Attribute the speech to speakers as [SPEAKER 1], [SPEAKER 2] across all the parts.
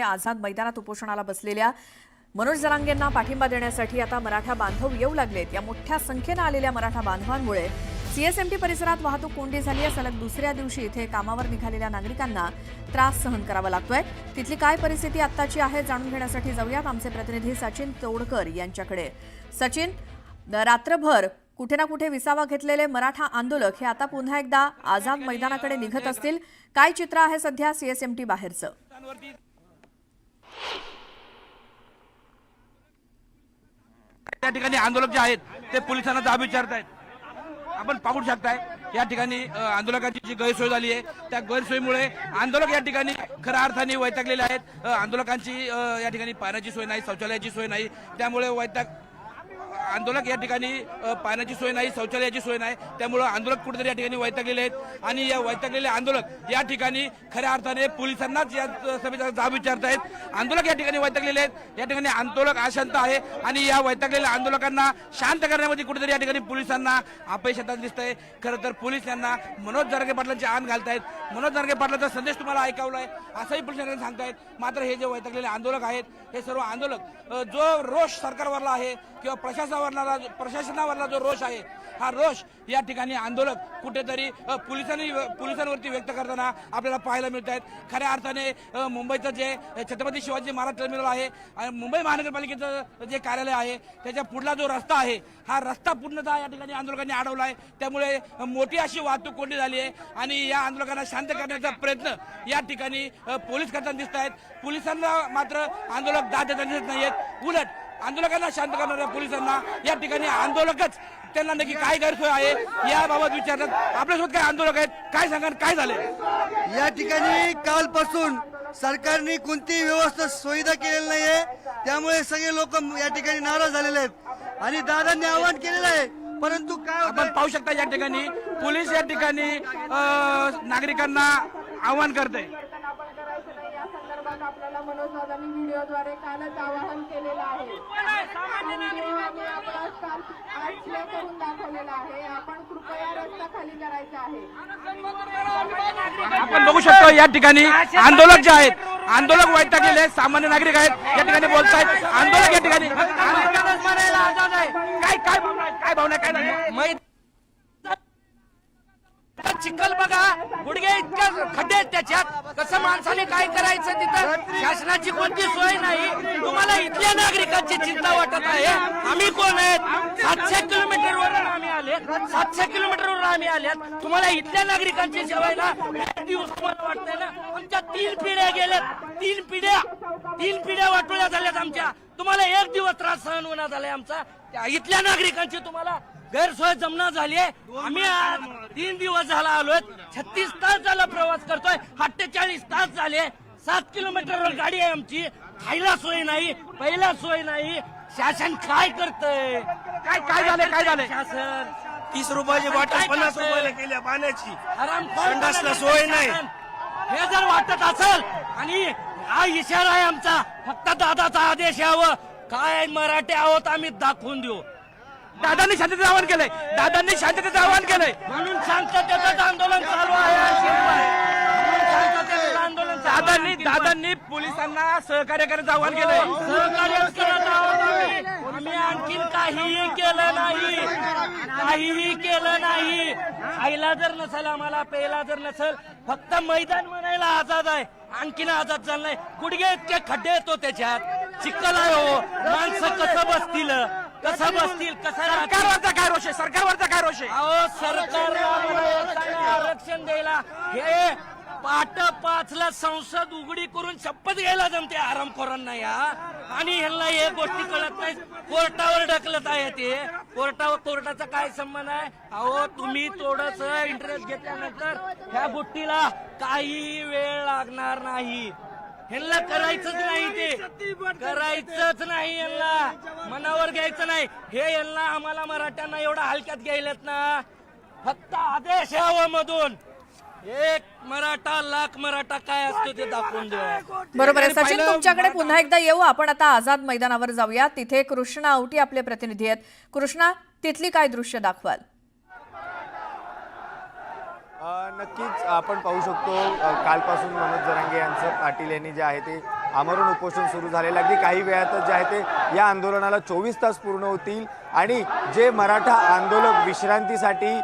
[SPEAKER 1] आझाद मैदानात उपोषणाला बसलेल्या मनोज जरांगेंना पाठिंबा देण्यासाठी आता मराठा बांधव येऊ लागलेत। या मोठ्या संख्येने आलेल्या मराठा बांधवांमुळे सीएसएमटी परिसरात वाहतूक कोंडी झाली आहे। सलग दुसऱ्या दिवशी इथे कामावर निघालेल्या नागरिकांना त्रास सहन करावा लागतोय। तिथली काय परिस्थिती आत्ताची आहे जाणून घेण्यासाठी जाऊयात आमचे प्रतिनिधी सचिन तोडकर यांच्याकडे। सचिन, रात्रभर कुठे ना कुठे विसावा घेतलेले मराठा आंदोलक हे आता पुन्हा एकदा आझाद मैदानाकडे निघत असतील। काय चित्र आहे सध्या सीएसएमटी बाहेरचं?
[SPEAKER 2] त्या ठिकाणी आंदोलक जे आहेत ते पोलिसांना जाब विचारतायत। आपण पाहू शकताय या ठिकाणी आंदोलकांची जी गैरसोय झाली आहे त्या गैरसोयीमुळे आंदोलक या ठिकाणी खऱ्या अर्थाने वैतागलेले आहेत। आंदोलकांची या ठिकाणी पाण्याची सोय नाही, शौचालयाची सोय नाही, त्यामुळे आंदोलक या ठिकाणी पाण्याची सोय नाही, शौचालयाची सोय नाही, त्यामुळे आंदोलक कुठेतरी या ठिकाणी वैतागलेले आहेत। आणि या वैतागलेले आंदोलक या ठिकाणी खऱ्या अर्थाने पोलिसांनाच या सभेचा जाब विचारतायत। आंदोलक या ठिकाणी वैतागलेले आहेत, या ठिकाणी आंदोलक अशांत आहे आणि या वैतागलेल्या आंदोलकांना शांत करण्यामध्ये कुठेतरी या ठिकाणी पोलिसांना अपयश येताना दिसतंय। खरं तर पोलीस यांना मनोज जरांगे पाटलांची आण घालतायत। मनोज जरांगे पाटलांचा संदेश तुम्हाला ऐकवलाय असंही पोलिसांना सांगतायत। मात्र हे जे वैतागलेले आंदोलक आहेत हे सर्व आंदोलक जो रोष सरकारवरला आहे किंवा प्रशासनावरला जो रोष आहे हा रोष या ठिकाणी आंदोलक कुठेतरी पोलिसांवरती व्यक्त करताना आपल्याला पाहायला मिळत आहेत। खऱ्या अर्थाने मुंबईचं जे छत्रपती शिवाजी महाराज टर्मिनल आहे आणि मुंबई महानगरपालिकेचं जे कार्यालय आहे त्याच्या पुढला जो रस्ता आहे हा रस्ता पूर्णतः या ठिकाणी आंदोलकांनी अडवला आहे। त्यामुळे मोठी अशी वाहतूक कोंडी झाली आहे आणि या आंदोलकांना शांत करण्याचा प्रयत्न या ठिकाणी पोलीस करताना दिसत आहेत। पोलिसांना मात्र आंदोलक दाद देताना दिसत नाहीयेत। उलट आंदोलकांना शांत करणाऱ्या पोलिसांना या ठिकाणी आंदोलकच त्यांना नक्की काय गैरसोय आहे याबाबत विचारतात। आपल्यासोबत काय आंदोलक आहेत, काय सांगा, काय झाले
[SPEAKER 3] या ठिकाणी? कालपासून सरकारने कोणतीही व्यवस्था सुविधा केलेली नाहीये, त्यामुळे सगळे लोक या ठिकाणी नाराज झालेले आहेत आणि दादांनी आवाहन केलेलं आहे। परंतु काय
[SPEAKER 2] आपण पाहू शकता या ठिकाणी पोलीस या ठिकाणी नागरिकांना आवाहन करते।
[SPEAKER 4] आपल्याला मनोज दादांनी व्हिडिओद्वारे कालच आवाहन केलेलं आहे। आज प्ले करून दाखवलेला आहे। आपण कृपया रस्ता खाली करायचा आहे।
[SPEAKER 2] आपण बघू शकतो या ठिकाणी आंदोलक जे आहेत, आंदोलक वैतागलेले आहेत, सामान्य नागरिक आहेत या ठिकाणी बोलतायत। आंदोलक या ठिकाणी काय भावना काय
[SPEAKER 5] चिखल बघा, गुडघे इतक्या खड्डे आहेत त्याच्यात, कसं माणसाने काय करायचं? तिथं शासनाची कोणती सोय नाही। तुम्हाला इथल्या नागरिकांची चिंता वाटत आहे? आम्ही कोण आहेत? 700 किलोमीटरवरून आम्ही आले, 700 किलोमीटरवरून आम्ही आले। तुम्हाला इथल्या नागरिकांची सेवायला एक दिवस तुम्हाला वाटतंय ना? आमच्या 3 पिढ्या गेल्यात, 3 पिढ्या वाटोळ्या झाल्यात आमच्या। तुम्हाला एक दिवस त्रास सहन होण्यात आलाय आमचा? इथल्या नागरिकांची तुम्हाला गैरसोय जमना झाली आहे। आम्ही 3 दिवस झाला आलोय, 36 तास झाला प्रवास करतोय, 48 तास झाले। 7 किलोमीटरवर गाडी आहे आमची, खायला सोय नाही, पहिला सोय नाही। शासन काय करतंय?
[SPEAKER 2] काय झालं
[SPEAKER 5] शासन
[SPEAKER 3] 30 रुपयाची बॉटल 50 रुपयाला केल्या पाण्याची, संडासला सोय नाही।
[SPEAKER 5] हे जर वाटत असेल आणि हा इशारा आहे आमचा, फक्त दादाचा आदेश यावं, काय मराठी आहोत आम्ही दाखवून देऊ।
[SPEAKER 2] दादांनी शांततेचं आवाहन केलंय, दादांनी शांततेचं आवाहन केलंय
[SPEAKER 5] म्हणून शांततेचं आंदोलन चालू आहे।
[SPEAKER 2] दादांनी पोलिसांना सहकार्य करायचं आवाहन केलंय।
[SPEAKER 5] सहकार्यच करत आहोत आम्ही आणखीन काहीही केलं नाही। खायला जर नसेल, आम्हाला प्यायला जर नसेल, फक्त मैदान म्हणायला आझाद आहे, आणखीन आझाद झालं नाही। गुडघे इतके खड्डे येतो त्याच्यात, चिखल आहे हो, माणसं कसं बसतील?
[SPEAKER 2] सरकारवरचा काय रोष आहे? सरकारवरचा काय रोष आहे?
[SPEAKER 5] अहो, सरकारला आरक्षण द्यायला हे 5:05 संसद उघडी करून शपथ घ्यायला जमते आरामखोरांना या, आणि ह्यांना हे गोष्टी कळत नाही। कोर्टावर ढकलत आहे ते, कोर्टाचा काय संबंध आहे? अहो, तुम्ही थोडस इंटरेस्ट घेतल्यानंतर ह्या गोष्टीला काही वेळ लागणार नाही। ह्यांना करायचंच नाही, ते करायचंच नाही, ह्यांना मनावर घ्यायचं नाही। हे ह्यांना आम्हाला मराठ्यांना एवढा हलक्यात घ्यायलेत ना, फक्त आदेश यावं मधून, एक मराठा लाख मराठा काय असतो ते दाखवून द्या।
[SPEAKER 1] बरोबर आहे सचिन, तुमच्याकडे पुन्हा एकदा येऊ आपण। आता आझाद मैदानावर जाऊया, तिथे कृष्णा आवटी आपले प्रतिनिधी आहेत। कृष्णा, तिथली काय दृश्य दाखवाल?
[SPEAKER 6] नक्कीच आपण पाहू शकतो कालपासून मनोज जरांगे यांचं पाटील यांनी जे आहे ते आमरण उपोषण सुरू झालेलं आहे. अगदी काही वेळातच जे आहे ते या आंदोलनाला 24 तास पूर्ण होतील आणि जे मराठा आंदोलक विश्रांतीसाठी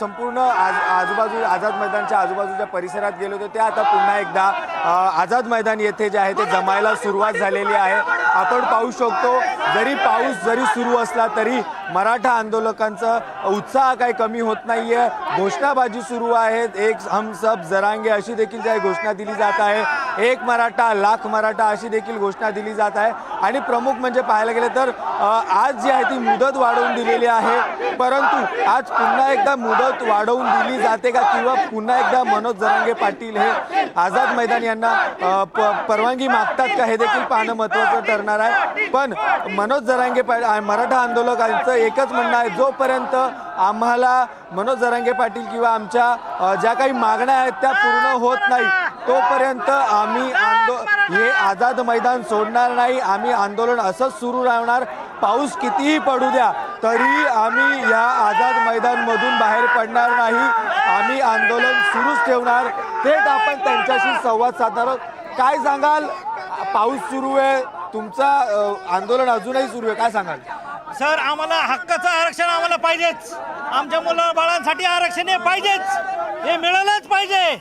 [SPEAKER 6] संपूर्ण आजूबाजू आझाद मैदानच्या आजूबाजूच्या परिसरात गेले होते ते आता पुन्हा एकदा आझाद मैदान येथे जे आहे ते जमायला सुरुवात झालेली आहे. आपण पाहू शकतो जरी पाऊस जरी सुरू असला तरी मराठा आंदोलकांचा उत्साह काही कमी होत नाहीये. घोषणाबाजी सुरू आहेत. एक हम सब जरांगे अशी देखील जी घोषणा दिली जात आहे. एक मराठा लाख मराठा अशी देखील घोषणा दिली जात आहे. आणि प्रमुख म्हणजे पाहायला गेले तर आज जी आहे ती मुदत वाढवून दिलेली आहे. परंतु आज पुन्हा एकदा मुदत वाढवून दिली जाते का किंवा पुन्हा एकदा मनोज जरांगे पाटील हे आझाद मैदान यांना परवानगी मागतात का हे देखील पाहणं महत्त्वाचं ठरणार आहे. पण मनोज जरांगे मराठा आंदोलकांचं एकच म्हणणं आहे जोपर्यंत आम्हाला मनोज जरांगे पाटील किंवा आमच्या ज्या काही मागण्या आहेत त्या पूर्ण होत नाही तोपर्यंत आम्ही हे आझाद मैदान सोडणार नाही. आम्ही आंदोलन असंच सुरू राहणार. पाऊस कितीही पडू द्या तरी आम्ही या आझाद मैदानमधून बाहेर पडणार नाही. आम्ही आंदोलन सुरूच ठेवणार. थेट आपण त्यांच्याशी संवाद साधणार आहोत. काय सांगाल? पाऊस सुरू आहे, तुमचा आंदोलन अजूनही सुरू आहे, काय सांगाल?
[SPEAKER 7] सर आम्हाला हक्काचं आरक्षण आम्हाला पाहिजेच. आमच्या मुलं बाळांसाठी आरक्षण हे पाहिजेच. हे मिळालंच पाहिजे.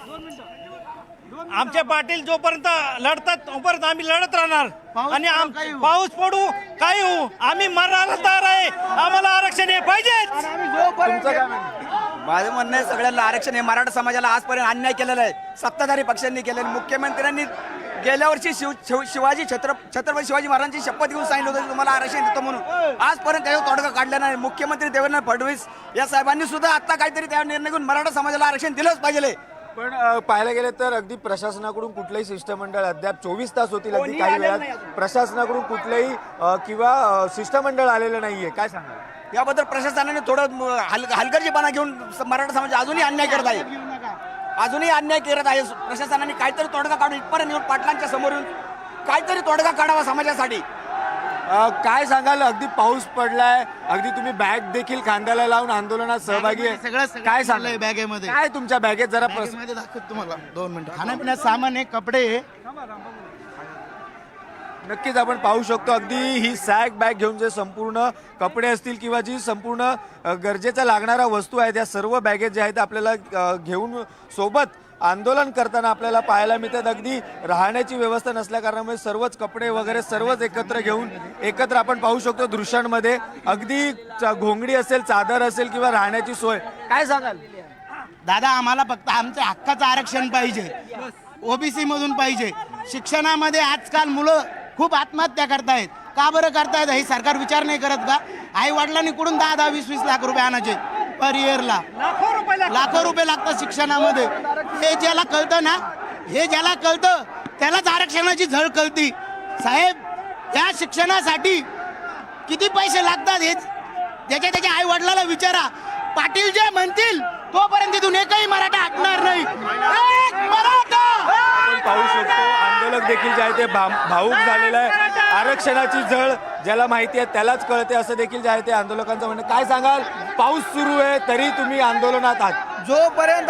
[SPEAKER 7] आमचे पाटील जोपर्यंत लढतात तोपर्यंत आम्ही लढत राहणार. आणि पाऊस पडू काही होऊ आम्ही मरणाला तयार आहे. आम्हाला आरक्षण हे पाहिजेच.
[SPEAKER 6] तुमचं काय म्हणणं?
[SPEAKER 8] माझं म्हणणं आहे सगळ्यांना आरक्षण हे मराठा समाजाला आजपर्यंत अन्याय केलेला आहे. सत्ताधारी पक्षांनी केलेलं. मुख्यमंत्र्यांनी गेल्या वर्षी छत्रपती शिवाजी महाराजांची शपथ घेऊन सांगितलं होतं तुम्हाला आरक्षण देतो म्हणून. आजपर्यंत त्याचा तोडगा काढला नाही. मुख्यमंत्री देवेंद्र फडणवीस या साहेबांनी सुद्धा आता काहीतरी त्या निर्णय घेऊन मराठा समाजाला आरक्षण दिलंच पाहिजे.
[SPEAKER 6] पण पाहायला गेले तर अगदी प्रशासनाकडून कुठलंही शिष्टमंडळ अद्याप 24 तास होतील अगदी काही वेळात प्रशासनाकडून कुठलंही किंवा शिष्टमंडळ आलेलं नाहीये, काय सांगा?
[SPEAKER 8] याबद्दल प्रशासनाने थोडं हलगर्जीपणा घेऊन मराठा समाज अजूनही अन्याय करत आहे. अजूनही अन्याय करत आहे. प्रशासनाने काहीतरी तोडगा काढून इथपर्यंत येऊन पाटलांच्या समोर येऊन काहीतरी तोडगा काढावा समाजासाठी.
[SPEAKER 6] काय सांगाल? अगदी पाऊस पडलाय, अगदी तुम्ही बॅग देखील खांद्याला लावून आंदोलनात सहभागी आहे.
[SPEAKER 7] सगळं
[SPEAKER 6] काय सांगलंय
[SPEAKER 7] बॅगेमध्ये?
[SPEAKER 6] काय तुमच्या बॅगेत जरा
[SPEAKER 7] बॅगेमध्ये दाखवतो तुम्हाला 2 मिनिटं. खाण्यापिण्याचं सामान आहे, कपडे.
[SPEAKER 6] नक्कीच आपण पाहू शकतो अगदी ही सॅक बॅग घेऊन जे संपूर्ण कपडे असतील किंवा जी संपूर्ण गरजेचा लागणाऱ्या वस्तू आहेत या सर्व बॅगेत जे आहेत आपल्याला घेऊन सोबत आंदोलन करताना आपल्याला पाहायला मिळतात. अगदी राहण्याची व्यवस्था नसल्या कारणामुळे सर्वच कपडे वगैरे सर्वच एकत्र घेऊन एकत्र आपण पाहू शकतो दृश्यांमध्ये. अगदी घोंगडी असेल, चादर असेल किंवा राहण्याची सोय. काय सांगाल?
[SPEAKER 7] दादा आम्हाला फक्त आमचं हक्काचं आरक्षण पाहिजे. ओबीसी मधून पाहिजे. शिक्षणामध्ये आजकाल मुलं खूप आत्महत्या करतायत. का बरं करतायत? हे सरकार विचार नाही करत का? आई वडिलांनी कुठून 10-10, 20-20 लाख रुपये आणायचे पर इयरला? लाखो रुपये लागतात शिक्षणामध्ये. हे ज्याला कळतं ना, हे ज्याला कळतं त्यालाच आरक्षणाची झळ कळती. साहेब या शिक्षणासाठी किती पैसे लागतात हे त्याच्या आई वडिलाला विचारा. पाटील जे म्हणतील तोपर्यंत तिथून एकही मराठा हटणार नाही. एक मराठा.
[SPEAKER 6] पाहू शकतो आंदोलक देखील जे आहे ते भावूक झालेलं आहे. आरक्षणाची झळ ज्याला माहिती आहे त्यालाच कळते असं देखील जे आहे ते आंदोलकांचं म्हणणं. काय सांगाल? पाऊस सुरू आहे तरी तुम्ही आंदोलनात आहात.
[SPEAKER 3] जोपर्यंत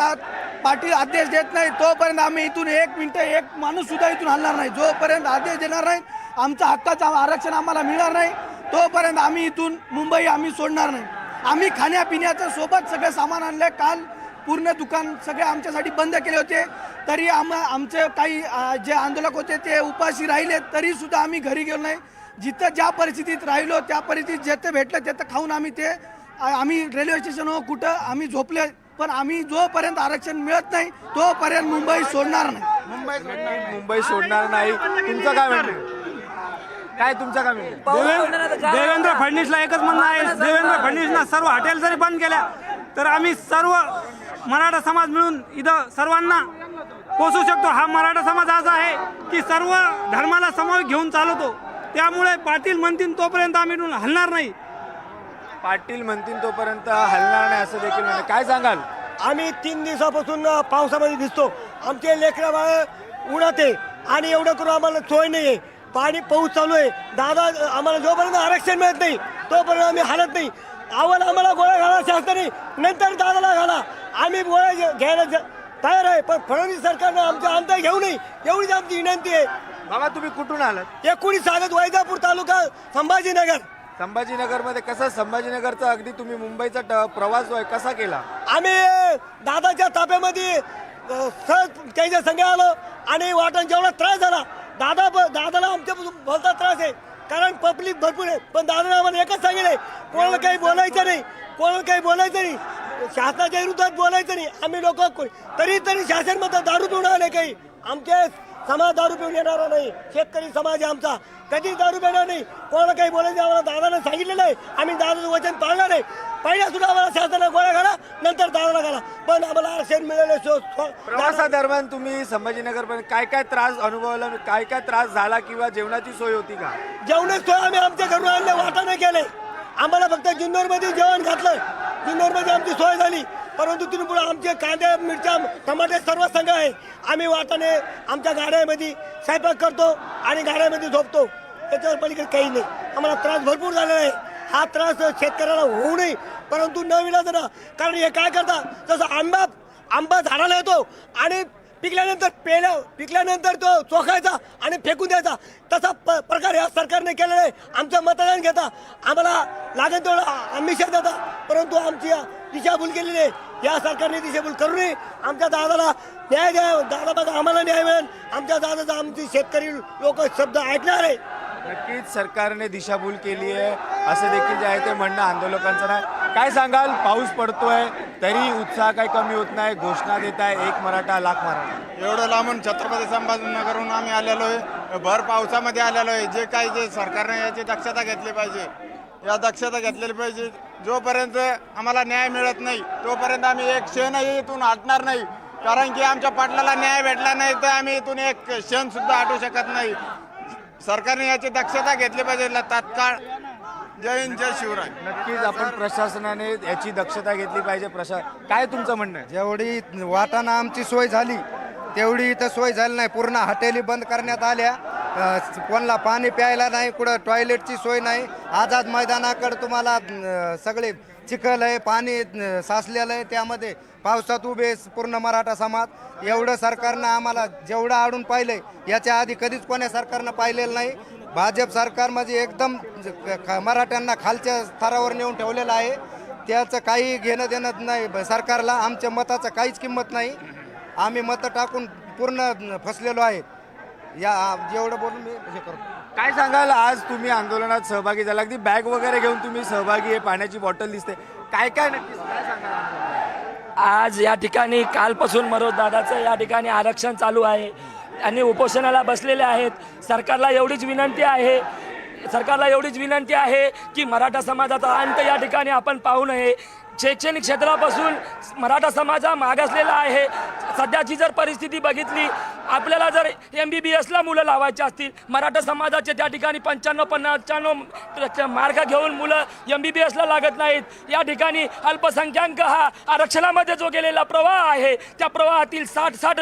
[SPEAKER 3] पाटील आदेश देत नाही तोपर्यंत आम्ही इथून 1 मिनिट एक माणूस सुद्धा इथून हलणार नाही. जोपर्यंत आदेश देणार नाही, आमचं हक्काचं आरक्षण आम्हाला मिळणार नाही तोपर्यंत आम्ही इथून मुंबई आम्ही सोडणार नाही. आम्ही खाण्यापिण्याचं सोबत सगळं सामान आणलं. काल पूर्ण दुकान सगळे आमच्यासाठी बंद केले होते. तरी आमचे काही जे आंदोलक होते ते उपाशी राहिले तरी सुद्धा आम्ही घरी गेलो नाही. जिथं ज्या परिस्थितीत राहिलो त्या परिस्थितीत जिथं भेटलं तिथं खाऊन आम्ही रेल्वे स्टेशनवर कुठं आम्ही झोपले. पण आम्ही जोपर्यंत आरक्षण मिळत नाही तोपर्यंत मुंबई सोडणार नाही.
[SPEAKER 6] मुंबई सोडणार नाही. तुमचं काय म्हणणं? काय तुमचं काय म्हणणं?
[SPEAKER 9] देवेंद्र फडणवीसला एकच म्हणणं आहे. देवेंद्र फडणवीसना सर्व हॉटेल जरी बंद केल्या तर आम्ही सर्व मराठा समाज मिळून इथं सर्वांना पोचू शकतो. हा मराठा समाज असा आहे की सर्व धर्माला समावेश घेऊन चालवतो. त्यामुळे पाटील म्हणतील तोपर्यंत आम्ही हलणार नाही.
[SPEAKER 6] पाटील म्हणतील तोपर्यंत हलणार नाही असं देखील म्हणणं. काय सांगाल?
[SPEAKER 10] आम्ही 3 दिवसापासून पावसामध्ये दिसतो. आमचे लेकरं बाळ उन्हात आहे आणि एवढं करून आम्हाला सोय नाही आहे. पाऊस चालू आहे. दादा आम्हाला जोपर्यंत आरक्षण मिळत नाही तोपर्यंत आम्ही हलत नाही. आम्हाला गोळ्या घाला शासनाने, नंतर दादाला घाला. आम्ही गोळ्या घ्यायला तयार आहे. पण फडणवीस सरकारनं आमचा अंतर घेऊ नये एवढीच आमची विनंती आहे.
[SPEAKER 6] बाबा तुम्ही कुठून आलात?
[SPEAKER 10] 19 ऑगस्ट वैजापूर तालुका संभाजीनगर.
[SPEAKER 6] संभाजीनगरमध्ये कसं संभाजीनगरचा अगदी तुम्ही मुंबईचा प्रवास जो आहे कसा केला?
[SPEAKER 10] आम्ही दादाच्या ताब्यामध्ये सहज त्याच्या संघ आलो आणि वाटण जेवढा त्रास झाला दादाला आमच्यापासून भलता त्रास आहे, कारण पब्लिक भरपूर आहे. पण दादाने आम्हाला एकच सांगितलंय, कोणाला काही बोलायचं नाही, शासनाच्या विरोधात बोलायचं नाही. आम्ही लोक तरी शासन मध्ये दारू पिऊन आले, काही आमचे समाज दारू पिऊन येणार नाही, शेतकरी समाज आहे आमचा, कधीच दारू पिणार नाही. कोणाला काही बोलायचं आम्हाला दादाने सांगितलेलं आहे. आम्ही दादाचं वचन पाळणार नाही. पहिल्या सुद्धा आम्हाला शासनाला गोळ्या घाला, नंतर दादाला घाला, पण आम्हाला आरक्षण मिळाले.
[SPEAKER 6] प्रवासादरम्यान तुम्ही संभाजीनगर पर्यंत काय काय त्रास अनुभवला, काय काय त्रास झाला किंवा जेवणाची सोय होती का?
[SPEAKER 10] जेवणाची सोय आम्ही आमच्या घरून आणले, वाटाणे केले. आम्हाला फक्त जुन्नरमध्ये जेवण घातलं, जुन्नरमध्ये आमची सोय झाली. परंतु तिथून पुढे आमचे कांदे, मिरच्या, टमाटे सर्व संघ आहे. आम्ही वाटाणे आमच्या गाड्यामध्ये स्वयंपाक करतो आणि गाड्यामध्ये झोपतो. त्याच्यावर पलीकडे काही नाही. आम्हाला त्रास भरपूर झालेला आहे. हा त्रास शेतकऱ्याला होऊ नये, परंतु न विलाज ना, कारण हे काय करतात, जसं आंबा झाडाला येतो आणि पिकल्यानंतर तो चोखायचा आणि फेकून द्यायचा, तसा प्रकार या सरकारने केलेला आहे. आमचं मतदान घेता, आम्हाला लागेल तेवढं आमिष देता, परंतु आमची दिशाभूल केलेली आहे. या सरकारने दिशाभूल करू नये. आमच्या दादाला न्याय द्या. दादा बघा, आम्हाला न्याय मिळेल. आमच्या दादाचा आमची शेतकरी लोक शब्द ऐकणार आहे.
[SPEAKER 6] नक्कीच सरकारने दिशाभूल केली आहे असं देखील जे आहे ते म्हणणं आंदोलकांचं नाही. काय सांगाल, पाऊस पडतोय तरी उत्साह काही कमी होत नाही, घोषणा देत आहे 1 मराठा लाख मराठा.
[SPEAKER 11] एवढं लांबून छत्रपती संभाजीनगरहून आम्ही आलेलो आहे, भर पावसामध्ये आलेलो आहे. जे सरकारने याची दक्षता घेतली पाहिजे, या दक्षता घेतलेली पाहिजे. जोपर्यंत आम्हाला न्याय मिळत नाही तोपर्यंत आम्ही एक क्षणही इथून हटणार नाही, कारण की आमच्या पाटलाला न्याय भेटला नाही तर आम्ही इथून एक क्षण सुद्धा हटू शकत नाही. सरकारने याची दक्षता घेतली पाहिजे तात्काळ. जय हिंद, जय शिवराय.
[SPEAKER 6] नक्कीच आपण प्रशासनाने याची दक्षता घेतली पाहिजे. काय तुमचं म्हणणं आहे?
[SPEAKER 11] जेवढी वाटाणा आमची सोय झाली तेवढी इथं सोय झाली नाही. पूर्ण हॉटेली बंद करण्यात आल्या, कोणाला पाणी प्यायला नाही, कुठं टॉयलेटची सोय नाही. आझाद मैदानाकडे तुम्हाला सगळे चिखल आहे, पाणी साचलेलं आहे, त्यामध्ये पावसात उभे पूर्ण मराठा समाज. एवढं सरकारनं आम्हाला जेवढं आडून पाहिलंय याच्या आधी कधीच कोण्या सरकारनं पाहिलेलं नाही. भाजप सरकारमध्ये एकदम मराठ्यांना खालच्या स्तरावर नेऊन ठेवलेलं आहे. त्याचं काही घेणं देणं नाही सरकारला. आमच्या मताचं काहीच किंमत नाही. आम्ही मतं टाकून पूर्ण फसलेलो आहे. या जेवढं बोलून मी हे करतो.
[SPEAKER 6] काय सांगाल, आज तुम्ही आंदोलनात सहभागी झाला, अगदी बॅग वगैरे घेऊन तुम्ही सहभागी आहे, पाण्याची बॉटल दिसते, काय नक्कीच काय सांगाल?
[SPEAKER 5] आज या ठिकाणी कालपासून मनोज दादाचं या ठिकाणी आरक्षण चालू आहे आणि उपोषणाला बसलेले आहेत. सरकारला एवढीच विनंती आहे की मराठा समाजाचा अंत या ठिकाणी आपण पाहू नये. शैक्षणिक क्षेत्रापासून मराठा समाज हा मागासलेला आहे. सध्याची जर परिस्थिती बघितली, आपल्याला जर MBBSला मुलं लावायची असतील, मराठा समाजाचे त्या ठिकाणी 95-95 मार्क घेऊन मुलं MBBSला लागत नाहीत. या ठिकाणी अल्पसंख्याक हा आरक्षणामध्ये जो गेलेला प्रवाह आहे, त्या प्रवाहातील 60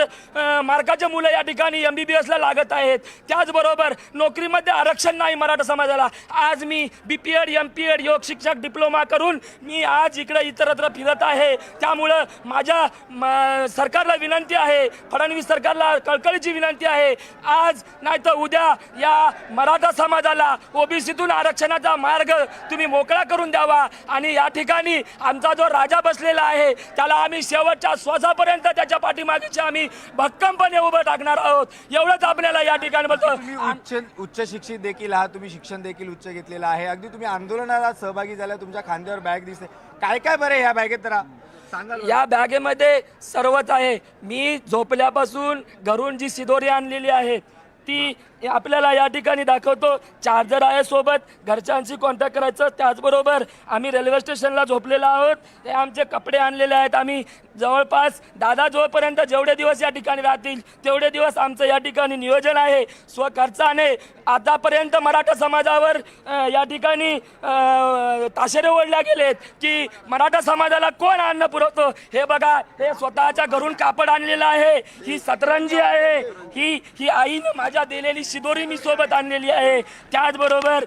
[SPEAKER 5] मार्काचे मुलं या ठिकाणी MBBSला लागत आहेत. त्याचबरोबर नोकरीमध्ये आरक्षण नाही मराठा समाजाला. आज मी BPEd, MPEd, योग शिक्षक डिप्लोमा करून मी आज इतरत्र फिरत आहे. त्यामुळं माझ्या सरकारला विनंती आहे, फडणवीस सरकारला कळकळीची विनंती आहे, आज नाही तर उद्या या मराठा समाजाला OBCतून आरक्षणाचा मार्ग तुम्ही मोकळा करून द्यावा. आणि या ठिकाणी आमचा जो राजा बसलेला आहे त्याला आम्ही शेवटच्या श्वासापर्यंत त्याच्या पाठीमागेचे आम्ही भक्कमपणे उभं टाकणार आहोत. एवढंच आपल्याला या ठिकाणी बोलतो.
[SPEAKER 6] उच्च शिक्षित देखील आहात, तुम्ही शिक्षण देखील उच्च घेतलेलं आहे. अगदी तुम्ही आंदोलनाला सहभागी झाला, तुमच्या खांद्यावर बॅग दिसते, काय बरं या बॅगेत जरा सांगाल?
[SPEAKER 5] या बॅगेमध्ये सर्वच आहे. मी झोपल्यापासून घरून जी सिदोरी आणलेली आहे ती आपल्याला या ठिकाणी दाखवतो. चार्जर आहे सोबत, घरच्यांशी कॉन्टॅक्ट करायचं. त्याचबरोबर आम्ही रेल्वे स्टेशनला झोपलेलो आहोत. हे आमचे कपडे आणलेले आहेत. आम्ही जवळपास दादा जोपर्यंत जेवढे दिवस या ठिकाणी राहतील तेवढे दिवस आमचं या ठिकाणी नियोजन आहे. स्वखर्चाने आतापर्यंत मराठा समाजावर या ठिकाणी ताशेरे ओढल्या गेलेत की मराठा समाजाला कोण अन्न पुरवतो. हे बघा, हे स्वतःच्या घरून कापड आणलेलं आहे. ही सतरंजी आहे. ही आईने माझ्या दिलेली शिदोरी मी सोबत आणलेली आहे. त्याचबरोबर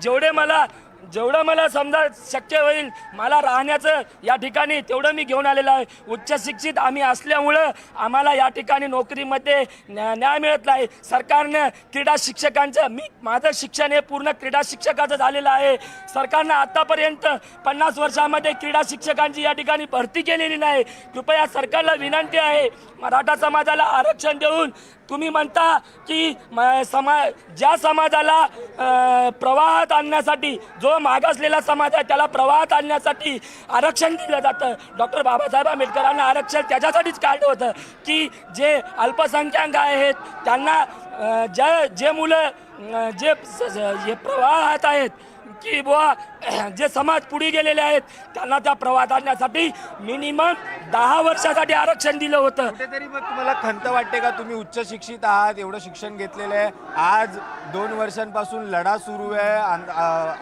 [SPEAKER 5] जेवढे मला जेवढं मला समजा शक्य होईल मला राहण्याचं या ठिकाणी तेवढं मी घेऊन आलेलं आहे. उच्च शिक्षित आम्ही असल्यामुळं आम्हाला या ठिकाणी नोकरीमध्ये न्याय मिळत नाही. सरकारनं क्रीडा शिक्षकांचं माझं शिक्षण हे पूर्ण क्रीडा शिक्षकाचं झालेलं आहे. सरकारनं आतापर्यंत 50 वर्षामध्ये क्रीडा शिक्षकांची या ठिकाणी भरती केलेली नाही. कृपया सरकारला विनंती आहे, मराठा समाजाला आरक्षण देऊन तुम्ही म्हणता की ज्या समाजाला प्रवाहात आणण्यासाठी, जो मागासलेला समाज आहे त्याला प्रवाहात आणण्यासाठी आरक्षण दिलं जातं. डॉक्टर बाबासाहेब आंबेडकरांना आरक्षण त्याच्यासाठीच काढलं होतं की जे अल्पसंख्याक आहेत त्यांना जे मुलं जे प्रवाहात आहेत की बुवा जे समाज पुढे गेलेले आहेत त्यांना त्या प्रवाहात आणण्यासाठी मिनिमम 10 वर्षासाठी आरक्षण दिलं होतं.
[SPEAKER 6] कुठेतरी मग तुम्हाला खंत वाटते का? तुम्ही उच्च शिक्षित आहात, एवढं शिक्षण घेतलेलं आहे, आज 2 वर्षांपासून लढा सुरू आहे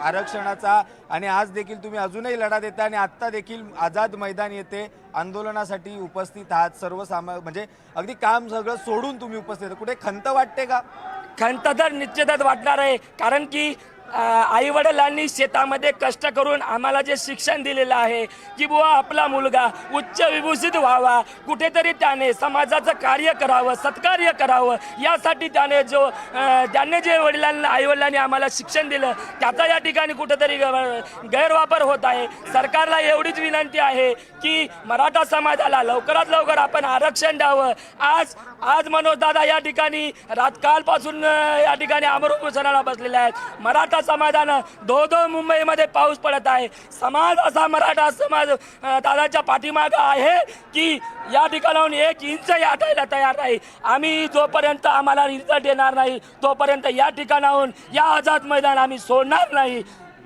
[SPEAKER 6] आरक्षणाचा, आणि आज देखील तुम्ही अजूनही लढा देता आणि आत्ता देखील आझाद मैदान येते आंदोलनासाठी उपस्थित आहात, म्हणजे अगदी काम सगळं सोडून तुम्ही उपस्थित आहात. कुठे खंत वाटते का?
[SPEAKER 5] खंत तर निश्चितच वाटणार आहे, कारण की आई वडिलांनी शेतामध्ये कष्ट करून आम्हाला जे शिक्षण दिलेलं आहे की बुवा आपला मुलगा उच्च विभूषित व्हावा, कुठेतरी त्याने समाजाचं कार्य करावं, सत्कार्य करावं, यासाठी त्याने जे आई वडिलांनी आम्हाला शिक्षण दिलं त्याचा या ठिकाणी कुठेतरी गैरवापर होत आहे. सरकारला एवढीच विनंती आहे की मराठा समाजाला लवकरात लवकर आपण आरक्षण द्यावं. आज मनोज दादा या ठिकाणी रातकालपासून या ठिकाणी आमरण उपोषणाला बसलेले आहेत. मराठा समाजानं धो मुंबईमध्ये पाऊस पडत आहे. मराठा समाज दादाच्या पाठीमागं आहे की या ठिकाणाहून 1 इंच हटायला तयार नाही. आम्ही जोपर्यंत आम्हाला रिझल्ट येणार नाही तोपर्यंत या ठिकाणाहून या आझाद मैदान आम्ही सोडणार नाही.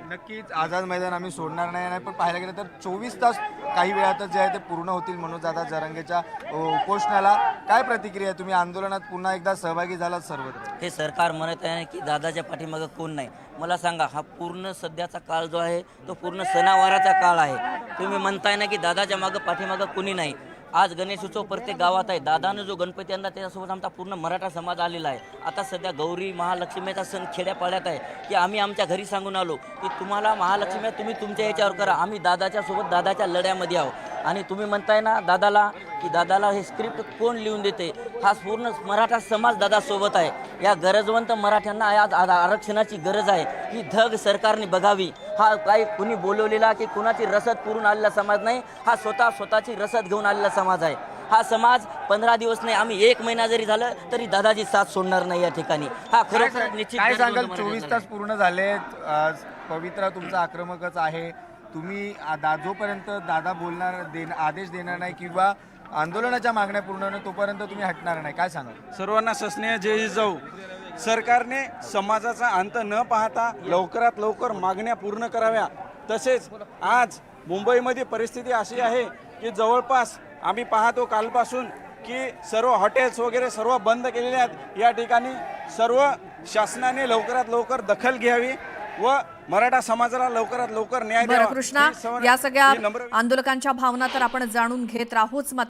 [SPEAKER 6] नक्कीच आझाद मैदान आम्ही सोडणार नाही. पण पाहायला गेलं तर 24 तास काही वेळातच जे आहे ते पूर्ण होतील मनोजदादा जरांगेच्या उपोषणाला. काय प्रतिक्रिया आहे? तुम्ही आंदोलनात पुन्हा एकदा सहभागी झालात सर्वत्र.
[SPEAKER 12] हे सरकार म्हणत आहे की दादाच्या पाठीमागं कोण नाही. मला सांगा, हा पूर्ण सध्याचा काळ जो आहे तो पूर्ण सणावाराचा काळ आहे. तुम्ही म्हणताय ना की दादाच्या पाठीमागं कोणी नाही. आज गणेश उत्सव प्रत्येक गावात आहे. दादानं जो गणपती आणला त्याच्यासोबत आमचा पूर्ण मराठा समाज आलेला आहे. आता सध्या गौरी महालक्ष्मीचा सण खेड्यापाड्यात आहे की आम्ही आमच्या घरी सांगून आलो की तुम्हाला महालक्ष्मी तुम्ही तुमच्या याच्यावर करा, आम्ही दादाच्या सोबत दादाच्या लढ्यामध्ये आहो. आणि तुम्ही म्हणताय ना दादाला हे स्क्रिप्ट कोण लिहून देते? हा पूर्ण मराठा समाज दादासोबत आहे. या गरजवंत मराठ्यांना आज आरक्षणाची गरज आहे. ही धग सरकारने बघावी. हा काही कुणी बोलवलेला की कुणाची रसद पुरून आलेला समाज नाही. हा स्वतःची रसद घेऊन आलेला समाज आहे. हा समाज 15 दिवस नाही, आम्ही 1 महिना जरी झालं तरी दादाची साथ सोडणार नाही या ठिकाणी. हा खरोखर निश्चित.
[SPEAKER 6] काय सांगाल? 24 तास पूर्ण झालेत. पवित्रा तुमचा आक्रमकच आहे. तुम्ही जोपर्यंत दादा आदेश देणार नाही किंवा आंदोलनाच्या मागण्या पूर्ण नाही तोपर्यंत तुम्ही हटणार नाही. काय सांगाल?
[SPEAKER 9] सर्वांना सस्नेह जय जाऊ. सरकारने समाजाचा अंत न पाहता लवकरात लवकर मागण्या पूर्ण कराव्या. तसेच आज मुंबईमध्ये परिस्थिती अशी आहे की जवळपास आम्ही पाहतो कालपासून की सर्व हॉटेल्स वगैरे सर्व बंद केलेले आहेत. या ठिकाणी सर्व शासनाने लवकरात लवकर दखल घ्यावी व मराठा समाजाला लवकरात लवकर न्याय द्यावा.
[SPEAKER 1] कृष्णा, या सगळ्या आंदोलकांच्या भावना तर आपण जाणून घेत राहूच.